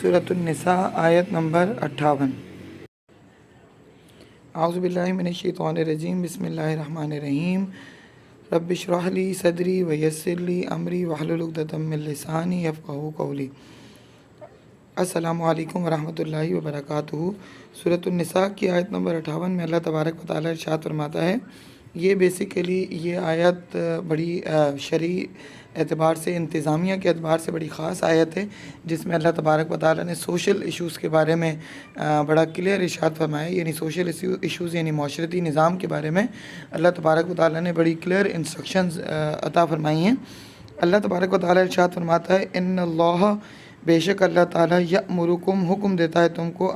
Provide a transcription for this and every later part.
सूरत النساء आयत नंबर 58। आऊज़ु बिल्लाहि मिनश्शैतानिर्रजीम बिस्मिल्लाहिर्रहमानिर्रहीम रब्बि इश्रह ली सदरी व यस्सिर ली अमरी वहलुल उक़दतम मिन लिसानी यफ़क़हू क़ौली। अस्सलामु अलैकुम वरहमतुल्लाहि वबरकातुहू। सूरत النساء की आयत नंबर 58 में अल्लाह तबारक व तआला इरशाद फरमाता है, ये बेसिकली ये आयत बड़ी शरई एतबार से, इंतज़ामिया के एतबार से बड़ी ख़ास आयत है, जिसमें अल्लाह तबारक व तआला ने सोशल इश्यूज़ के बारे में बड़ा क्लियर इरशाद फरमाया। यानी सोशल इश्यूज़ यानी माशरती निज़ाम के बारे में अल्लाह तबारक व तआला ने बड़ी क्लियर इंस्ट्रक्शंस अता फरमाई हैं। अल्लाह तबारक व तआला इरशाद फरमाता है, इन्नल्लाह बेशक अल्लाह ताला यअमुरुकुम हुक्म देता है तुमको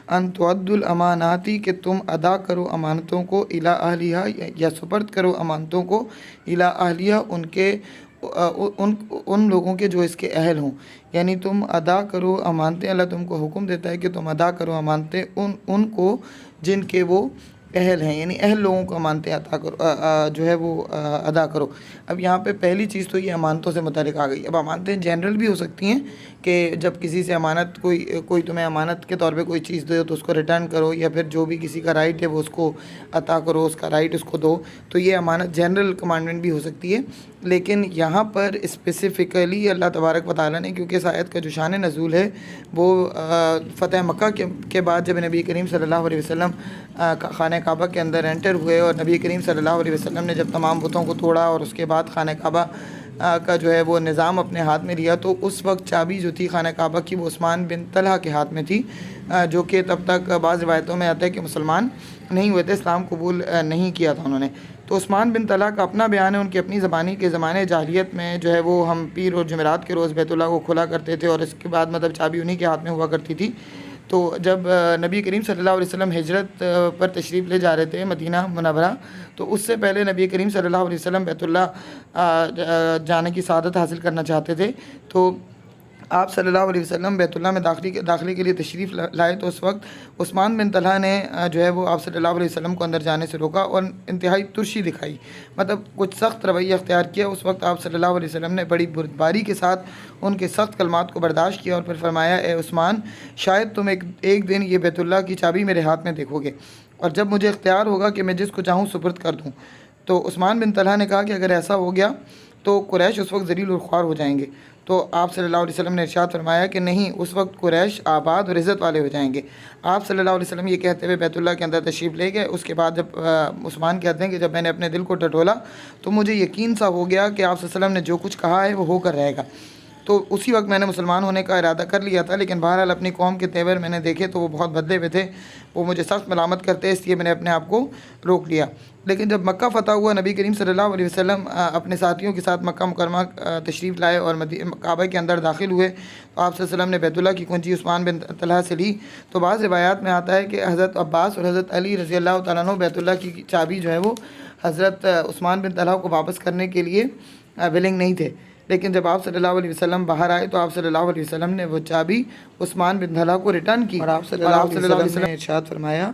अन तुअद्दुल अमानाती कि तुम अदा करो अमानतों को इला अहलिहा या सुपर्द करो अमानतों को इला अहलिहा उन लोगों के जो इसके अहल हों। यानी तुम अदा करो अमानतें, अल्लाह तुमको हुक्म देता है कि तुम अदा करो अमानतें उनको जिनके वो अहल हैं, यानी अहल लोगों को अमानतें अदा करो जो है वो अदा करो। अब यहाँ पे पहली चीज़ तो ये अमानतों से मुतालिक आ गई। अब अमानतें जनरल भी हो सकती हैं कि जब किसी से अमानत कोई तुम्हें अमानत के तौर पे कोई चीज़ दे तो उसको रिटर्न करो, या फिर जो भी किसी का राइट है वो उसको अता करो, उसका राइट उसको दो, तो ये अमानत जनरल कमांडमेंट भी हो सकती है। लेकिन यहाँ पर स्पेसिफ़िकली अल्लाह तबारक व तआला ने, क्योंकि इस आयत का जो शान नज़ूल है वो फ़तह मक्का के बाद जब नबी करीम सल्लल्लाहु अलैहि वसल्लम खाने काबा के अंदर एंटर हुए और नबी करीम सल्लल्लाहु अलैहि वसल्लम ने जब तमाम बुतों को तोड़ा और उसके बाद खाने काबा का जो है वो निज़ाम अपने हाथ में लिया, तो उस वक्त चाबी जो थी खाने काबा की वो उस्मान बिन तलहा के हाथ में थी, जो कि तब तक बाज़ रिवायतों में आता है कि मुसलमान नहीं हुए थे, इस्लाम कबूल नहीं किया था उन्होंने। तो उस्मान बिन तलहा का अपना बयान है, उनकी अपनी ज़बानी के ज़माने जाहिलियत में जो है वो हम पीर और जुमेरात के रोज़ बैतुल्लाह को खुला करते थे और इसके बाद मतलब चाबी उन्हीं के हाथ में हुआ करती थी। तो जब नबी करीम सल्लल्लाहु अलैहि वसल्लम हिजरत पर तशरीफ़ ले जा रहे थे मदीना मुनव्वरा, तो उससे पहले नबी करीम सल्लल्लाहु अलैहि वसल्लम बैतुल्लाह जाने की सआदत हासिल करना चाहते थे। तो आप सल्लल्लाहु अलैहि वसल्लम बैतुल्लाह में दाखिले के लिए तशरीफ़ लाए, तो उस वक्त उस्मान बिन तलहा ने जो है वो आप सल्लल्लाहु अलैहि वसल्लम को अंदर जाने से रोका और इंतहाई तुर्शी दिखाई, मतलब कुछ सख्त रवैया अख्तियार किया। उस वक्त आप सल्लल्लाहु अलैहि वसल्लम ने बड़ी बुर्दबारी के साथ उनके सख्त कलमात को बर्दाश्त किया और फिर फरमाया, ए उस्मान, शायद तुम एक दिन ये बैतुल्लाह की चाबी मेरे हाथ में देखोगे और जब मुझे इख्तियार होगा कि मैं जिसको चाहूँ सुपुर्द कर दूँ। तो उस्मान बिन तलहा ने कहा कि अगर ऐसा हो गया तो कुरैश उस वक्त ज़लील और ख्वार हो जाएंगे। तो आप सल्लल्लाहु अलैहि वसल्लम ने इरशाद फरमाया कि नहीं, उस वक्त कुरैश आबाद और इज़्ज़त वाले हो जाएंगे। आप सल्लल्लाहु अलैहि वसल्लम ये कहते हुए बैतुल्लाह के अंदर तशरीफ़ ले गए। उसके बाद जब उस्मान कहते हैं कि जब मैंने अपने दिल को टटोला तो मुझे यकीन सा हो गया कि आप सल्लल्लाहु अलैहि वसल्लम ने जो कुछ कहा है वो होकर रहेगा। तो उसी वक्त मैंने मुसलमान होने का इरादा कर लिया था, लेकिन बहरहाल अपनी कौम के तेवर मैंने देखे तो वो बहुत बदले हुए थे, वो मुझे सख्त मलामत करते, इसलिए मैंने अपने आप को रोक लिया। लेकिन जब मक्का फ़तह हुआ, नबी करीम सल्लल्लाहु अलैहि वसल्लम अपने साथियों के साथ मक्का मुकरमा तशरीफ़ लाए और काबा के अंदर दाखिल हुए, तो आप सल्लल्लाहु अलैहि वसल्लम ने बैतुल्लाह की कुंजी उस्मान बिन तलहा से ली। तो बाज़ रिवायात में आता है कि हज़रत अब्बास और हज़रत अली रज़ी अल्लाह तआला अन्हु बैतुल्लाह की चाबी जो है वो हज़रत उस्मान बिन तलहा को वापस करने के लिए विलिंग नहीं थे। लेकिन जब आप सल्लल्लाहु अलैहि वसल्लम बाहर आए तो आप सल्लल्लाहु अलैहि वसल्लम ने वो चाबी उस्मान बिन तलहा को रिटर्न की और आप सल्लल्लाहु अलैहि वसल्लम ने इरशाद फरमाया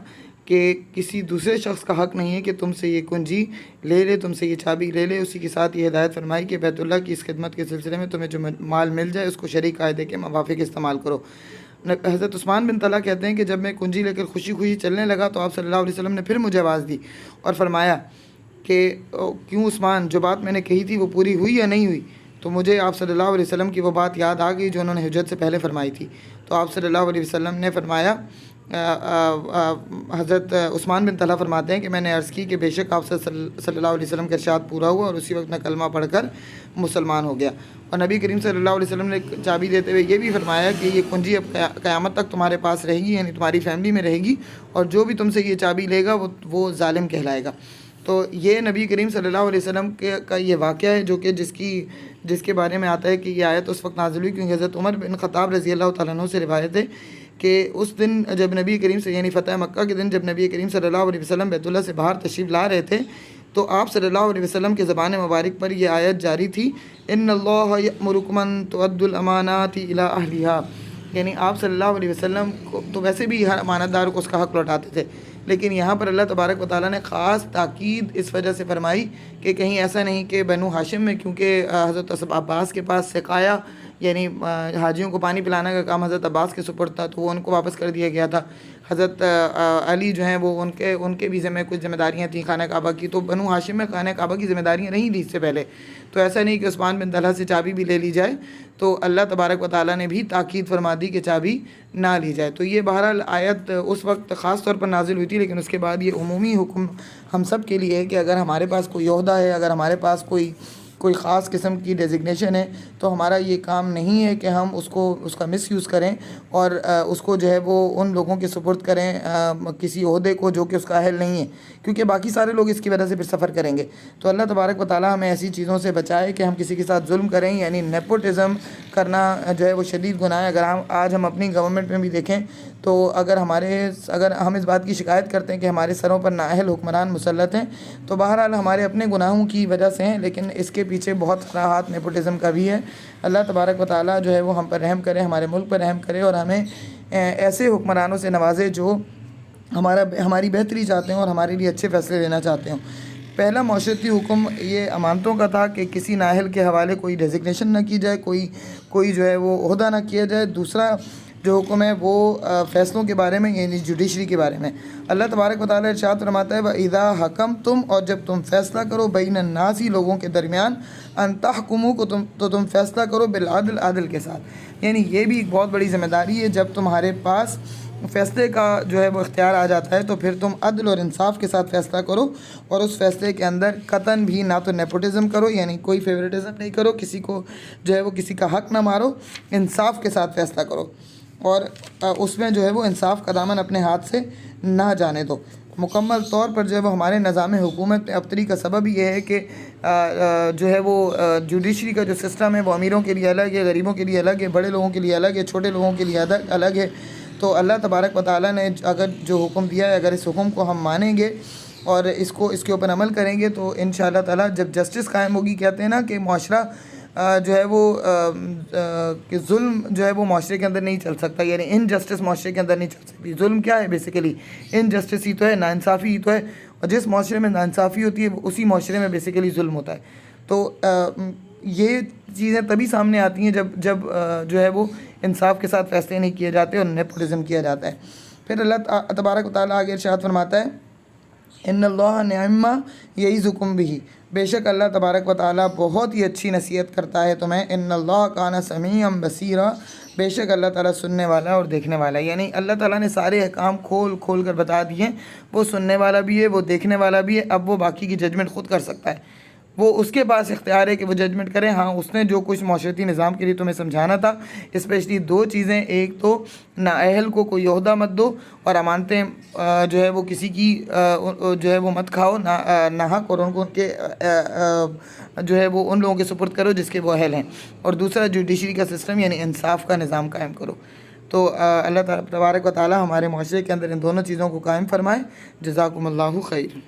कि किसी दूसरे शख्स का हक़ नहीं है कि तुमसे ये कुंजी ले ले, तुमसे ये चाबी ले ले। उसी के साथ ये हिदायत फरमाई कि बैतुल्लाह की इस खिदमत के सिलसिले में तुम्हें जो माल मिल जाए उसको शरई कायदे के मुवाफ़िक इस्तेमाल करो। हज़रत उस्मान बिन तलहा कहते हैं कि जब मैं कुंजी लेकर खुशी खुशी चलने लगा तो आप सल्लल्लाहु अलैहि वसल्लम ने फिर मुझे आवाज़ दी और फरमाया कि क्यों उस्मान, जो बात मैंने कही थी वो पूरी हुई या नहीं हुई? तो मुझे आप सल्लल्लाहु अलैहि वसल्लम की वो बात याद आ गई जो उन्होंने हिजरत से पहले फरमाई थी। तो आप सल्लल्लाहु अलैहि वसल्लम ने फरमाया, हज़रत उस्मान बिन तलहा फरमाते हैं कि मैंने अर्ज़ की कि बेशक आप सल्लल्लाहु अलैहि वसल्लम का इरशाद पूरा हुआ और उसी वक्त मैं कलमा पढ़कर मुसलमान हो गया। और नबी करीम सल्लल्लाहु अलैहि वसल्लम ने चाबी देते हुए ये भी फरमाया कि ये कुंजी अब क़यामत तक तुम्हारे पास रहेगी, यानी तुम्हारी फैमिली में रहेगी, और जो भी तुमसे ये चाबी लेगा वो ज़ालिम कहलाएगा। तो ये नबी करीम सल्लल्लाहु अलैहि वसल्लम का ये वाक़या है जो कि जिसके बारे में आता है कि ये आयत उस वक्त नाज़िल हुई क्योंकि हज़रत उमर बिन ख़त्ताब रज़ी अल्लाह तआला अन्हु से रिवायत है कि उस दिन जब नबी करीम से, यानी फ़तह मक्का के दिन जब नबी करीम सल्लल्लाहु अलैहि वसल्लम बैतुल्लाह से बाहर तशरीफ़ ला रहे थे, तो आप सल्लल्लाहु अलैहि वसल्लम के ज़बान मुबारक पर यह आयत जारी थी, इन्नल्लाह यअमुरुकुम अन तुअद्दुल अमानाति इला अहलिहा। यानी आप सल्लल्लाहु अलैहि वसल्लम को तो वैसे भी हर अमानतदार को उसका हक़ लौटाते थे, लेकिन यहाँ पर अल्लाह तबारक व तआला ने ख़ास ताकीद इस वजह से फरमाई कि कहीं ऐसा नहीं कि बनु हाशिम में, क्योंकि हज़रत अब्बास के पास सिकाया یعنی حاجیوں کو پانی پلانا کا کام حضرت عباس کے سپرد تھا تو وہ ان کو واپس کر دیا گیا تھا. حضرت علی جو ہیں وہ ان کے بھی ذمہ کچھ ذمہ داریاں تھیں خانہ کعبہ کی, تو بنو ہاشم میں خانہ کعبہ کی ذمہ داریاں نہیں تھیں اس سے پہلے. تو ایسا نہیں کہ عثمان بن طلحہ سے چابی بھی لے لی جائے, تو اللہ تبارک و تعالیٰ نے بھی تاکید فرما دی کہ چابی نہ لی جائے. تو یہ بہرحال آیت اس وقت خاص طور پر نازل ہوئی تھی, لیکن اس کے بعد یہ عمومی حکم ہم سب کے لیے ہے کہ اگر ہمارے پاس کوئی عہدہ ہے, اگر ہمارے پاس کوئی خاص قسم کی ڈیزگنیشن ہے, تو ہمارا یہ کام نہیں ہے کہ ہم اس کا مس یوز کریں اور اس کو جو ہے وہ ان لوگوں کے سپرد کریں کسی عہدے کو جو کہ اس کا اہل نہیں ہے, کیونکہ باقی سارے لوگ اس کی وجہ سے پھر سفر کریں گے. تو اللہ تبارک و تعالیٰ ہمیں ایسی چیزوں سے بچائے کہ ہم کسی کے ساتھ ظلم کریں, یعنی نیپوٹزم کرنا جو ہے وہ شدید گناہ ہے. اگر آج ہم اپنی گورنمنٹ میں بھی دیکھیں تو اگر ہم اس بات کی شکایت کرتے ہیں کہ ہمارے سروں پر نااہل حکمران مسلط ہیں, تو بہرحال ہمارے اپنے گناہوں کی وجہ سے ہیں, لیکن اس کے پیچھے بہت سارا ہاتھ نیپوٹزم کا بھی ہے. اللہ تبارک و تعالیٰ جو ہے وہ ہم پر رحم کرے, ہمارے ملک پر رحم کرے, اور ہمیں ایسے حکمرانوں سے نوازے جو ہماری بہتری چاہتے ہیں اور ہمارے لیے اچھے فیصلے لینا چاہتے ہوں. پہلا معاشرتی حکم یہ امانتوں کا تھا کہ کسی نااہل کے حوالے کوئی ڈیزگنیشن نہ کی جائے, کوئی جو ہے وہ عہدہ نہ کیا جائے. دوسرا جو حکم ہے وہ فیصلوں کے بارے میں, یعنی جوڈیشری کے بارے میں. اللہ تبارک و تعالیٰ ارشاد فرماتا ہے وَإِذَا حَكَمْتُمْ, اور جب تم فیصلہ کرو بین الناس, لوگوں کے درمیان, ان تحکموا, تو تم فیصلہ کرو بالعدل, عدل کے ساتھ. یعنی یہ بھی ایک بہت بڑی ذمہ داری ہے. جب تمہارے پاس فیصلے کا جو ہے وہ اختیار آ جاتا ہے تو پھر تم عدل اور انصاف کے ساتھ فیصلہ کرو, اور اس فیصلے کے اندر قطعاً بھی نہ تو نیپوٹزم کرو, یعنی کوئی فیوریٹزم نہیں کرو, کسی کو جو ہے وہ کسی کا حق نہ مارو, انصاف کے ساتھ فیصلہ کرو, اور اس میں جو ہے وہ انصاف کا دامن اپنے ہاتھ سے نہ جانے دو. مکمل طور پر جو ہے وہ ہمارے نظام حکومت میں ابتری کا سبب یہ ہے کہ جو ہے وہ جوڈیشری کا جو سسٹم ہے وہ امیروں کے لیے الگ ہے, غریبوں کے لیے الگ ہے, بڑے لوگوں کے لیے الگ ہے, چھوٹے لوگوں کے لیے الگ ہے. تو اللہ تبارک و تعالیٰ نے اگر جو حکم دیا ہے, اگر اس حکم کو ہم مانیں گے اور اس کے اوپر عمل کریں گے, تو انشاءاللہ تعالیٰ جب جسٹس قائم ہوگی, کہتے ہیں نا کہ معاشرہ جو ہے وہ کہ ظلم جو ہے وہ معاشرے کے اندر نہیں چل سکتا, یعنی انجسٹس معاشرے کے اندر نہیں چل سکتی. ظلم کیا ہے بیسیکلی؟ انجسٹس ہی تو ہے, ناانصافی ہی تو ہے, اور جس معاشرے میں ناانصافی ہوتی ہے اسی معاشرے میں بیسیکلی ظلم ہوتا ہے. تو یہ چیزیں تبھی سامنے آتی ہیں جب جو ہے وہ انصاف کے ساتھ فیصلے نہیں کیے جاتے اور نیپوٹزم کیا جاتا ہے. پھر اللہ تبارک و تعالیٰ آگے ارشاد فرماتا ہے ان اللہ نعم یعظکم بہ, بے شک اللہ تبارک و تعالیٰ بہت ہی اچھی نصیحت کرتا ہے تمہیں. ان اللہ کان سمیعا بصیرا, بے شک اللہ تعالیٰ سننے والا اور دیکھنے والا ہے. یعنی اللہ تعالیٰ نے سارے احکام کھول کر بتا دیے, وہ سننے والا بھی ہے, وہ دیکھنے والا بھی ہے. اب وہ باقی کی ججمنٹ خود کر سکتا ہے, وہ اس کے پاس اختیار ہے کہ وہ ججمنٹ کرے. ہاں, اس نے جو کچھ معاشرتی نظام کے لیے تمہیں سمجھانا تھا, اسپیشلی دو چیزیں, ایک تو نااہل کو کوئی عہدہ مت دو, اور امانتیں جو ہے وہ کسی کی جو ہے وہ مت کھاؤ ناحق, اور ان کو ان کے جو ہے وہ ان لوگوں کے سپرد کرو جس کے وہ اہل ہیں. اور دوسرا جوڈیشری کا سسٹم, یعنی انصاف کا نظام قائم کرو. تو اللہ تبارک و تعالیٰ ہمارے معاشرے کے اندر ان دونوں چیزوں کو قائم فرمائے. جزاکم اللہ خیر.